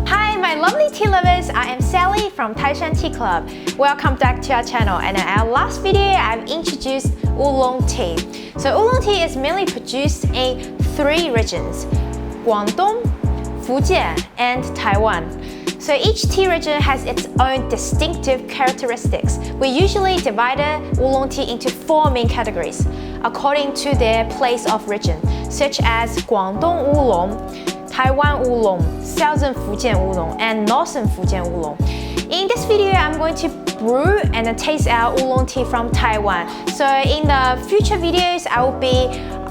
Hi, my lovely tea lovers. I am Sally from Taishan Tea Club. Welcome back to our channel. And in our last video, I've introduced Oolong Tea. So Oolong Tea is mainly produced in 3 regions: Guangdong, Fujian, and Taiwan. So each tea region has its own distinctive characteristics. We usually divide Oolong Tea into 4 main categories according to their place of origin, such as Guangdong Oolong, Taiwan Oolong, Southern Fujian Oolong, and Northern Fujian Oolong. In this video, I'm going to brew and taste our Oolong Tea from Taiwan. So in the future videos, I will be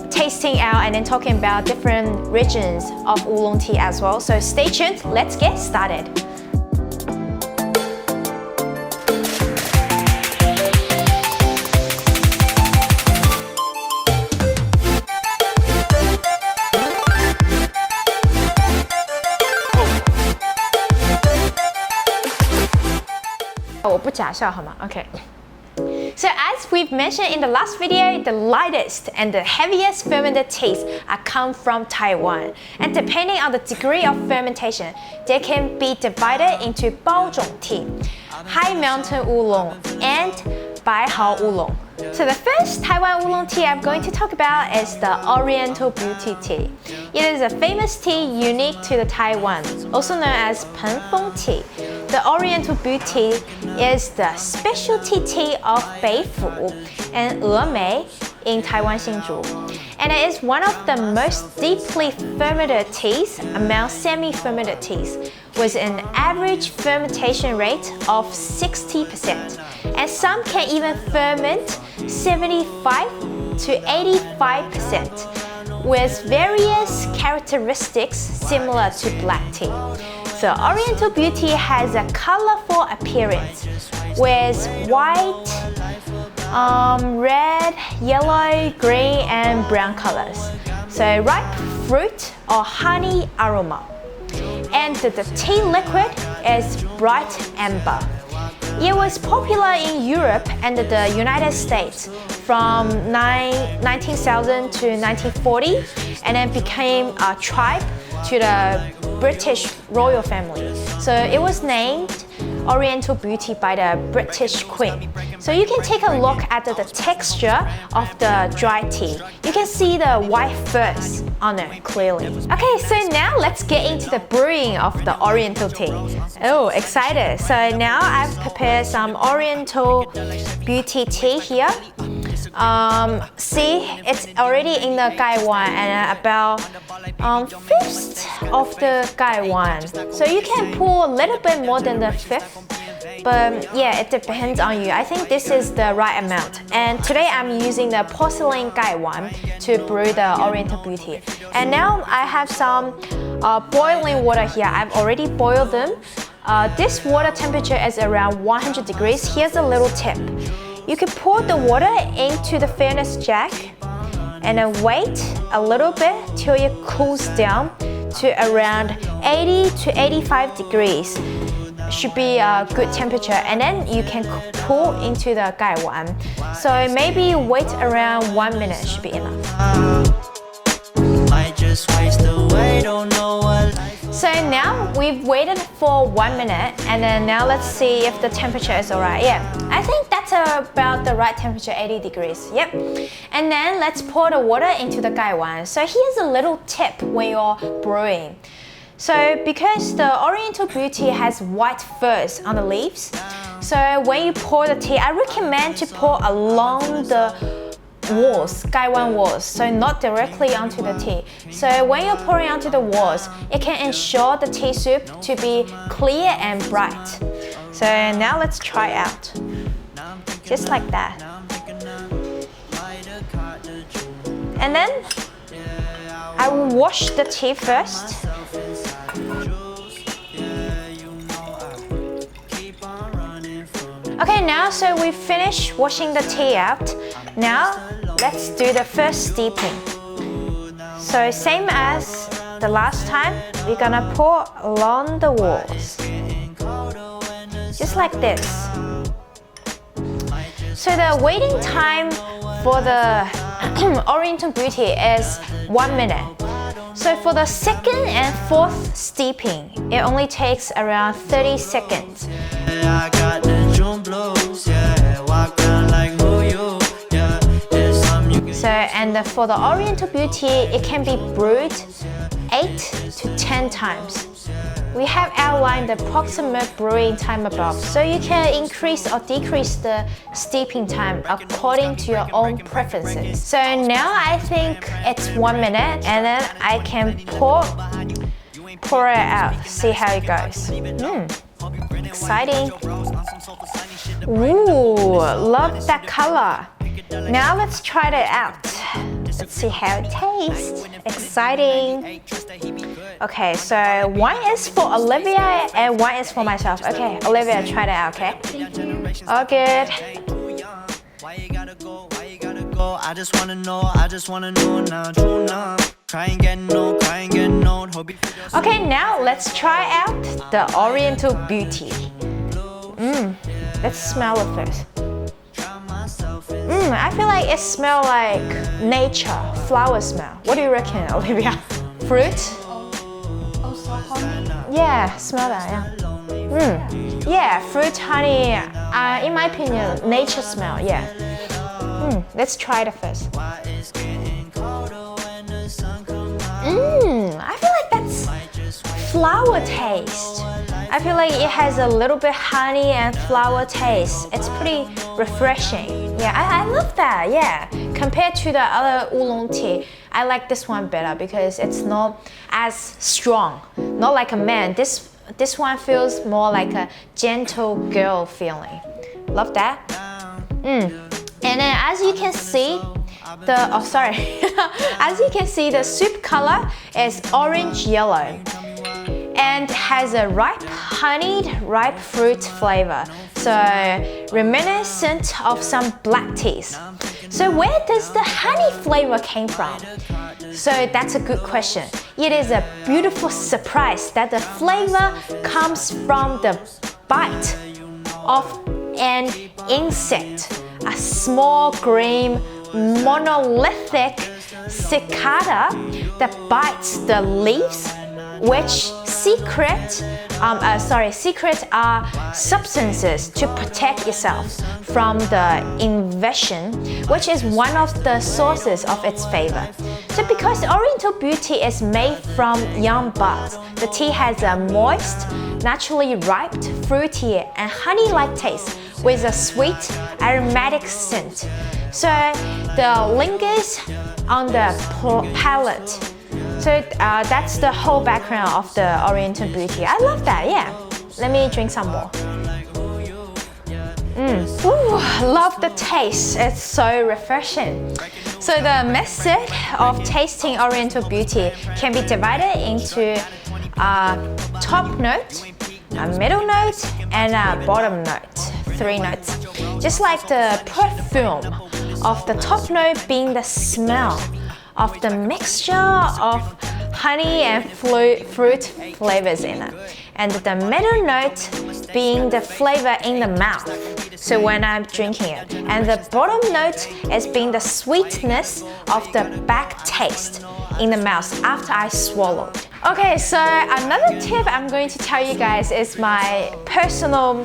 tasting out and then talking about different regions of Oolong Tea as well. So stay tuned, let's get started. Okay. So as we've mentioned in the last video, the lightest and the heaviest fermented teas are come from Taiwan. And depending on the degree of fermentation, they can be divided into Baozhong tea, High Mountain Oolong, and Baihao Oolong. So the first Taiwan Oolong tea I'm going to talk about is the Oriental Beauty Tea. It is a famous tea unique to the Taiwan, also known as Pengfeng tea. The Oriental Beauty is the specialty tea of Beifu and Emei in Taiwan Hsinchu. And it is one of the most deeply fermented teas among semi-fermented teas, with an average fermentation rate of 60%. And some can even ferment 75 to 85%, with various characteristics similar to black tea. So Oriental Beauty has a colorful appearance with white, red, yellow, green, and brown colors. So ripe fruit or honey aroma. And the tea liquid is bright amber. It was popular in Europe and the United States from 19,000 to 1940, and then became a tribe to the British royal family. So it was named Oriental Beauty by the British Queen. So you can take a look at the texture of the dry tea. You can see the white fuzz on it clearly. Okay, so now let's get into the brewing of the Oriental tea. Oh, excited. So now I've prepared some Oriental Beauty tea here. See, it's already in the gaiwan and about 1/5 of the gaiwan. So you can pour a little bit more than the 1/5, but yeah, it depends on you. I think this is the right amount. And today I'm using the porcelain gaiwan to brew the Oriental Beauty. And now I have some boiling water here. I've already boiled them. This water temperature is around 100 degrees. Here's a little tip. You can pour the water into the furnace jack and then wait a little bit till it cools down to around 80 to 85 degrees. Should be a good temperature, and then you can pour into the gaiwan. So maybe wait around 1 minute should be enough. So now we've waited for 1 minute, and then now let's see if the temperature is alright. Yeah, I think that's about the right temperature, 80 degrees. Yep. And then let's pour the water into the gaiwan. So here's a little tip when you're brewing. So because the Oriental Beauty has white fuzz on the leaves, so when you pour the tea, I recommend to pour along the walls, gaiwan walls, so not directly onto the tea. So when you're pouring onto the walls, it can ensure the tea soup to be clear and bright. So now let's try out. Just like that. And then I will wash the tea first. Okay, now so we finished washing the tea out. Now let's do the first steeping. So same as the last time, we're gonna pour along the walls. Just like this. So the waiting time for the Oriental Beauty is 1 minute. So for the second and fourth steeping, it only takes around 30 seconds. So, and for the Oriental Beauty, it can be brewed 8 to 10 times. We have outlined the approximate brewing time above, so you can increase or decrease the steeping time according to your own preferences. So now I think it's 1 minute, and then I can pour it out, see how it goes. Exciting. Ooh, love that color. Now let's try it out. Let's see how it tastes. Exciting. Okay, so one is for Olivia and one is for myself. Okay, Olivia, try it out, okay? All good. I just wanna know now. Okay, now let's try out the Oriental Beauty. Let's smell it first. I feel like it smells like nature, flower smell. What do you reckon, Olivia? Fruit? Also honey? Yeah, smell that, yeah. Yeah, fruit, honey, in my opinion, nature smell, yeah. Let's try it first. I feel like that's flower taste. I feel like it has a little bit honey and flower taste. It's pretty refreshing. Yeah, I love that, yeah. Compared to the other oolong tea, I like this one better because it's not as strong. Not like a man. This one feels more like a gentle girl feeling. Love that. And then as you can see, as you can see, the soup color is orange yellow and has a honeyed ripe fruit flavor, so reminiscent of some black teas. So where does the honey flavor came from? So that's a good question. It is a beautiful surprise that the flavor comes from the bite of an insect, a small green monolithic cicada that bites the leaves, which secret are substances to protect yourself from the invasion, which is one of the sources of its flavor. So because Oriental Beauty is made from young buds, the tea has a moist, naturally ripe, fruity and honey-like taste with a sweet, aromatic scent. So the lingers on the palate. So that's the whole background of the Oriental Beauty. I love that, yeah. Let me drink some more. Ooh, love the taste. It's so refreshing. So the method of tasting Oriental Beauty can be divided into a top note, a middle note, and a bottom note. 3 notes. Just like the perfume of the top note being the smell of the mixture of honey and fruit flavors in it, and the middle note being the flavor in the mouth, so when I'm drinking it, and the bottom note is being the sweetness of the back taste in the mouth after I swallowed. Okay, so another tip I'm going to tell you guys is my personal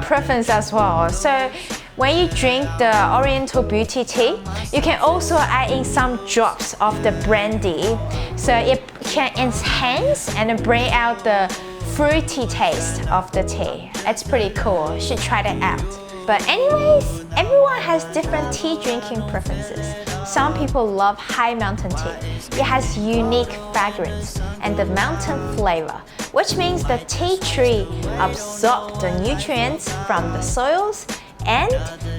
preference as well. So when you drink the Oriental Beauty tea, you can also add in some drops of the brandy, so it can enhance and bring out the fruity taste of the tea. It's pretty cool. You should try that out. But anyways, everyone has different tea drinking preferences. Some people love high mountain tea. It has unique fragrance and the mountain flavor, which means the tea tree absorbs the nutrients from the soils and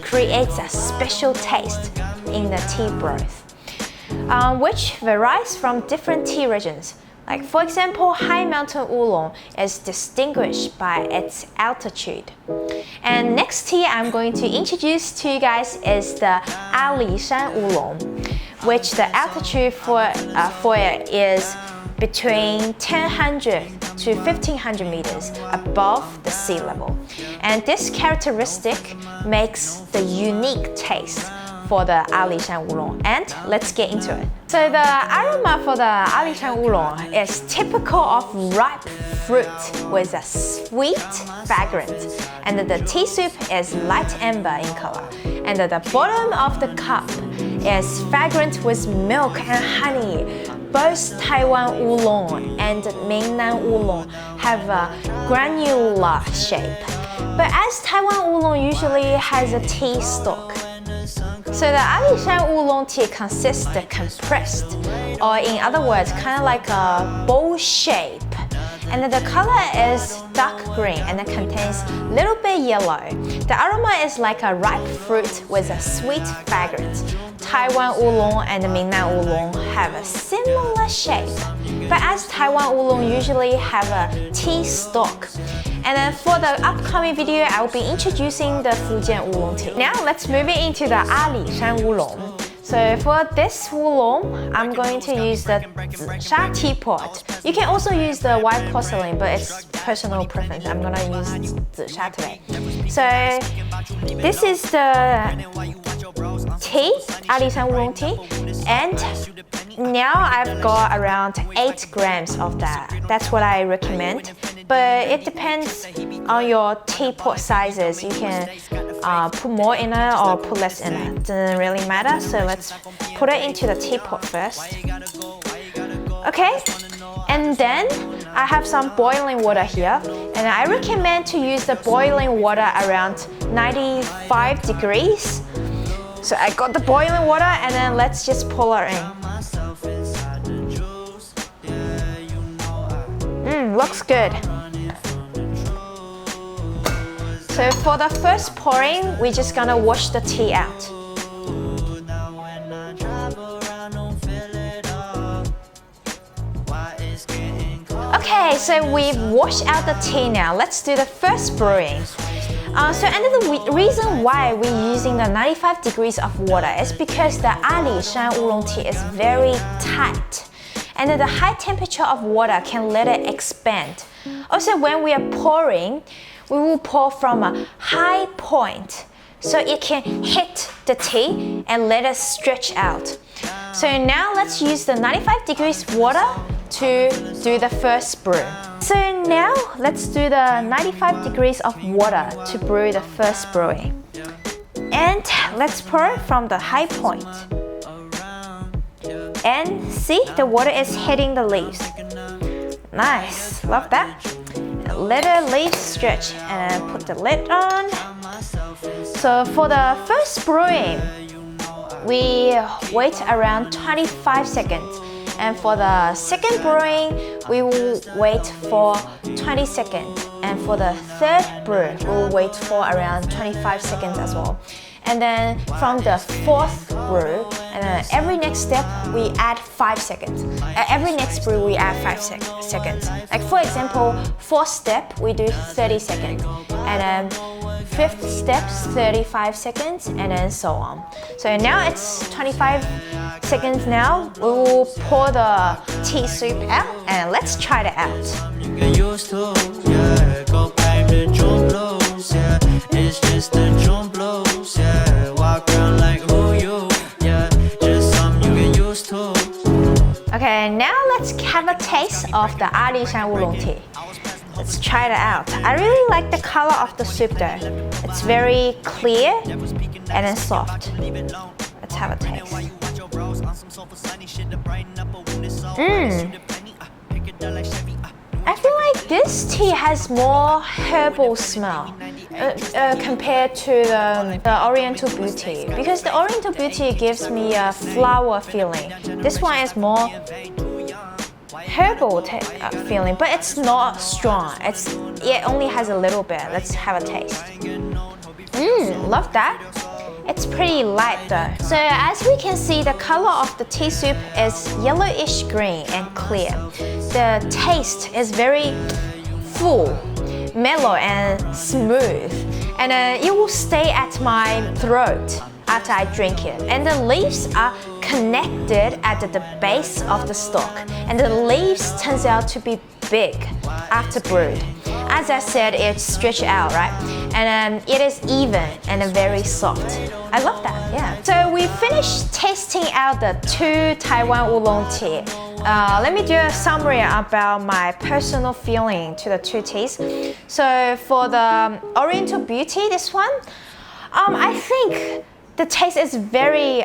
creates a special taste in the tea broth, which varies from different tea regions. Like for example, high mountain oolong is distinguished by its altitude. And next tea I'm going to introduce to you guys is the Alishan Oolong, which the altitude for it is between 1000 to 1500 meters above the sea level. And this characteristic makes the unique taste for the Alishan Oolong, and let's get into it. So the aroma for the Alishan Oolong is typical of ripe fruit with a sweet fragrance, and the tea soup is light amber in color, and the bottom of the cup is fragrant with milk and honey. Both Taiwan Oolong and Meiren Oolong have a granular shape, but as Taiwan Oolong usually has a tea stalk. So the Alishan Oolong tea consists of compressed, or in other words, kind of like a bowl shape. And the color is dark green and it contains a little bit yellow. The aroma is like a ripe fruit with a sweet fragrance. Taiwan Oolong and Meiren Oolong have a similar shape, but as Taiwan Oolong usually have a tea stalk. And then for the upcoming video, I will be introducing the Fujian Oolong tea. Now let's move it into the Alishan Oolong. So for this oolong, I'm going to use the Zisha teapot. You can also use the white porcelain, but it's personal preference. I'm gonna use Zisha today. So this is the tea, Alishan Oolong tea, and now I've got around 8 grams of that. That's what I recommend, but it depends on your teapot sizes. You can put more in it or put less in it. Doesn't really matter. So let's put it into the teapot first. Okay, and then I have some boiling water here, and I recommend to use the boiling water around 95 degrees. So I got the boiling water, and then let's just pour it in. Looks good. So for the first pouring, we're just gonna wash the tea out. Okay, so we've washed out the tea now. Let's do the first brewing. The reason why we're using the 95 degrees of water is because the Alishan Oolong tea is very tight, and the high temperature of water can let it expand. Also, when we are pouring, we will pour from a high point so it can hit the tea and let it stretch out. So now let's use the 95 degrees water to do the first brew. So now let's do the 95 degrees of water to brew the first brewing. And let's pour it from the high point. And see, the water is hitting the leaves. Nice, love that. Let the leaves stretch and put the lid on. So for the first brewing, we wait around 25 seconds. And for the second brewing, we will wait for 20 seconds. And for the third brew, we will wait for around 25 seconds as well. And then from the fourth brew, and every next step, we add 5 seconds. Every next brew, we add 5 seconds. Like for example, fourth step, we do 30 seconds. And then fifth step, 35 seconds, and then so on. So now it's 25 seconds now. We will pour the tea soup out, and let's try it out. It's just the drum blows, yeah. Walk around like who you, yeah. Just something you get used to. Okay, now let's have a taste of the Alishan Oolong tea. Let's try it out. I really like the color of the soup though. It's very clear and then soft. Let's have a taste. I feel like this tea has more herbal smell compared to the Oriental Beauty, because the Oriental Beauty gives me a flower feeling. This one is more herbal feeling, but it's not strong. It only has a little bit. Let's have a taste. Love that. It's pretty light though. So as we can see, the color of the tea soup is yellowish green and clear. The taste is very full, mellow and smooth, and it will stay at my throat after I drink it. And the leaves are connected at the base of the stalk. And the leaves turns out to be big after brewed. As I said, it's stretched out, right? And it is even and very soft. I love that, yeah. So we finished tasting out the 2 Taiwan Oolong Tea. Let me do a summary about my personal feeling to the 2 teas. So for the Oriental Beauty, this one, I think the taste is very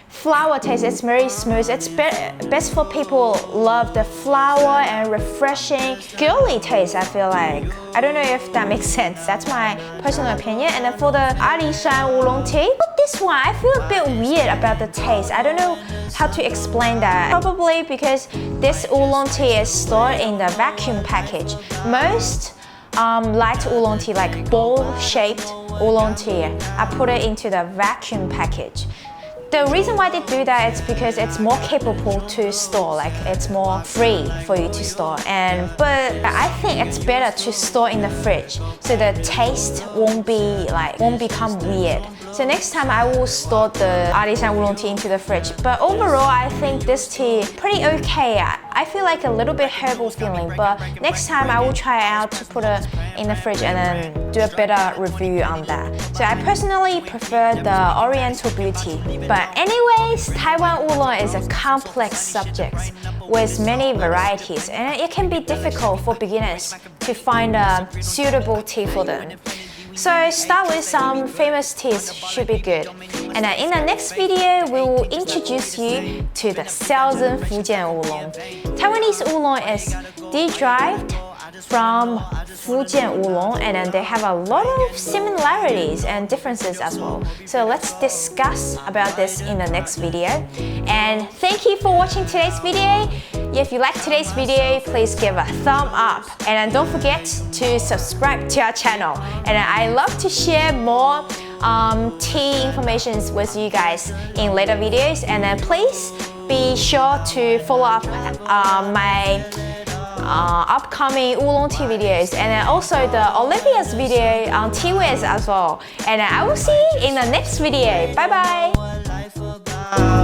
flower taste. It's very smooth. It's best for people who love the flower and refreshing girly taste, I feel like. I don't know if that makes sense. That's my personal opinion. And then for the Alishan Oolong Tea, this one I feel a bit weird about the taste. I don't know how to explain that. Probably because this oolong tea is stored in the vacuum package. Most light oolong tea, like bowl-shaped oolong tea, I put it into the vacuum package. The reason why they do that is because it's more capable to store, like it's more free for you to store. But I think it's better to store in the fridge so the taste won't become weird. So next time I will store the Alishan Oolong Tea into the fridge. But overall, I think this tea pretty okay. I feel like a little bit herbal feeling, but next time I will try out to put it in the fridge and then do a better review on that. So I personally prefer the Oriental Beauty. But anyways, Taiwan Oolong is a complex subject with many varieties, and it can be difficult for beginners to find a suitable tea for them. So start with some famous teas should be good. And in the next video, we will introduce you to the Southern Fujian Oolong. Taiwanese Oolong is derived from Fujian Oolong, and then they have a lot of similarities and differences as well. So let's discuss about this in the next video. And thank you for watching today's video. If you like today's video, please give a thumb up. And then don't forget to subscribe to our channel. And I love to share more tea information with you guys in later videos. And then please be sure to follow up my upcoming oolong tea videos, and then also the Olivia's video on tea wares as well. And I will see you in the next video. Bye bye.